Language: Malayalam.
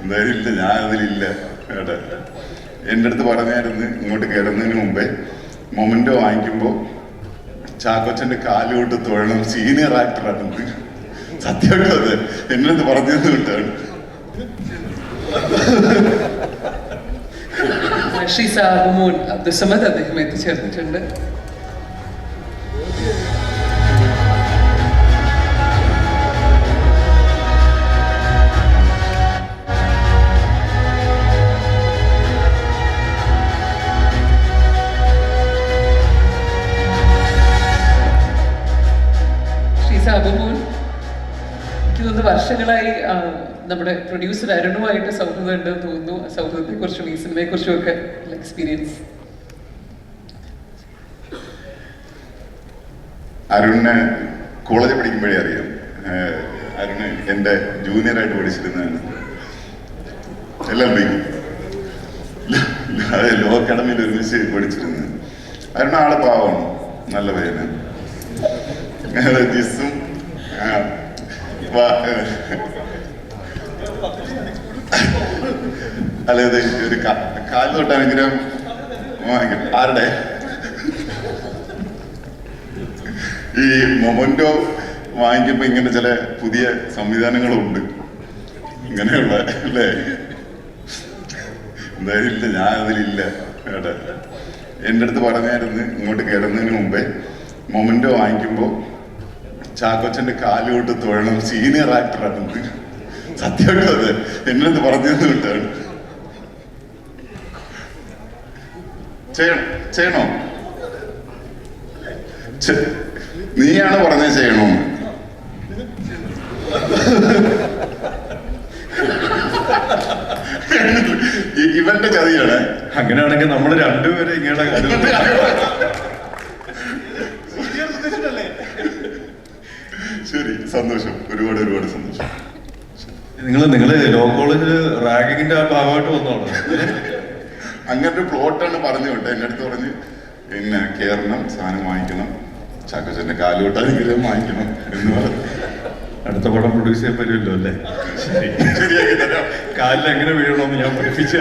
എന്തായാലും ഇല്ല, ഞാൻ അതിലില്ല കേട്ടെ. എൻ്റെ അടുത്ത് പറഞ്ഞായിരുന്നു ഇങ്ങോട്ട് കയറുന്നതിന് മുമ്പേ മൊമെന്റോ വാങ്ങിക്കുമ്പോൾ ചാക്കോച്ചന്റെ കാലുകൊണ്ട് തൊഴണം, സീനിയർ ആക്ടറാണെന്ന്. സത്യമായിട്ടും അത് എൻ്റെ അടുത്ത് പറഞ്ഞു വിട്ടാണ്. ശ്രീ സാബുമോൻ അബ്ദുസമദ് അദ്ദേഹം എത്തിച്ചേർന്നിട്ടുണ്ട്. ശ്രീ സാബുമോൻ എനിക്ക് തോന്നുന്നു വർഷങ്ങളായി നമ്മുടെ പ്രൊഡ്യൂസർ അരുണുമായിട്ട് സൗഹൃദം ഉണ്ടെന്ന് തോന്നുന്നു. സൗഹൃദത്തെ കുറിച്ചും ഈ സിനിമയെ കുറിച്ചും ഒക്കെ എക്സ്പീരിയൻസ്. അരുണിനെ കോളേജിൽ പഠിക്കുമ്പോഴേ അറിയാം. അരുണ് എൻ്റെ ജൂനിയറായിട്ട് പഠിച്ചിരുന്നതാണ്. LLB ലോ അക്കാഡമിയിൽ ഒരുമിച്ച് പഠിച്ചിരുന്നത്. അരുണ് ആള് പാവമാണ്, നല്ല പയ്യന്. ജിസും അതായത് ഒരു കാല് തൊട്ടാണെങ്കിലും ആരുടെ ഈ മൊമെന്റോ വാങ്ങിക്കുമ്പോ ഇങ്ങനെ ചില പുതിയ സംവിധാനങ്ങളുണ്ട് ഇങ്ങനെയുള്ള അല്ലേ. എന്തായാലും ഇല്ല, ഞാൻ അതിലില്ല കേട്ടെ. എൻ്റെ അടുത്ത് പറഞ്ഞായിരുന്നു ഇങ്ങോട്ട് കയറുന്നതിന് മുമ്പേ മൊമെന്റോ വാങ്ങിക്കുമ്പോൾ ചാക്കോച്ചന്റെ കാലുകൊണ്ട് തൊഴണം, സീനിയർ ആക്ടറാണെന്ന്. സത്യമായിട്ടും അത് എൻ്റെ അടുത്ത് പറഞ്ഞു വിട്ടാണ്. ചെയ്യണോ? നീയാണ് പറഞ്ഞത് ചെയ്യണോന്ന്. ഇവന്റെ ചതിയാണ്. അങ്ങനെയാണെങ്കിൽ നമ്മൾ രണ്ടുപേരും ഇങ്ങനെ ശരി, സന്തോഷം, ഒരുപാട് സന്തോഷം. നിങ്ങള് ലോ കോളേജില് റാഗിങ്ങിന്റെ ആ ഭാഗമായിട്ട് വന്നോളൂ. അങ്ങനൊരു പ്ലോട്ടാണ് പറഞ്ഞു വിട്ടത്. എൻ്റെ അടുത്ത് പറഞ്ഞ് പിന്നെ കയറണം, സാധനം വാങ്ങിക്കണം, ചാക്കോച്ചന്റെ കാലുകൊട്ടാണെങ്കിലും വാങ്ങിക്കണം എന്ന് പറഞ്ഞു. അടുത്ത പടം പ്രൊഡ്യൂസ് ചെയ്യാൻ പറ്റുമല്ലോ അല്ലേ? ശരിയാക്കി തരാം. കാലിൽ എങ്ങനെ വീഴണമെന്ന് ഞാൻ പഠിപ്പിച്ച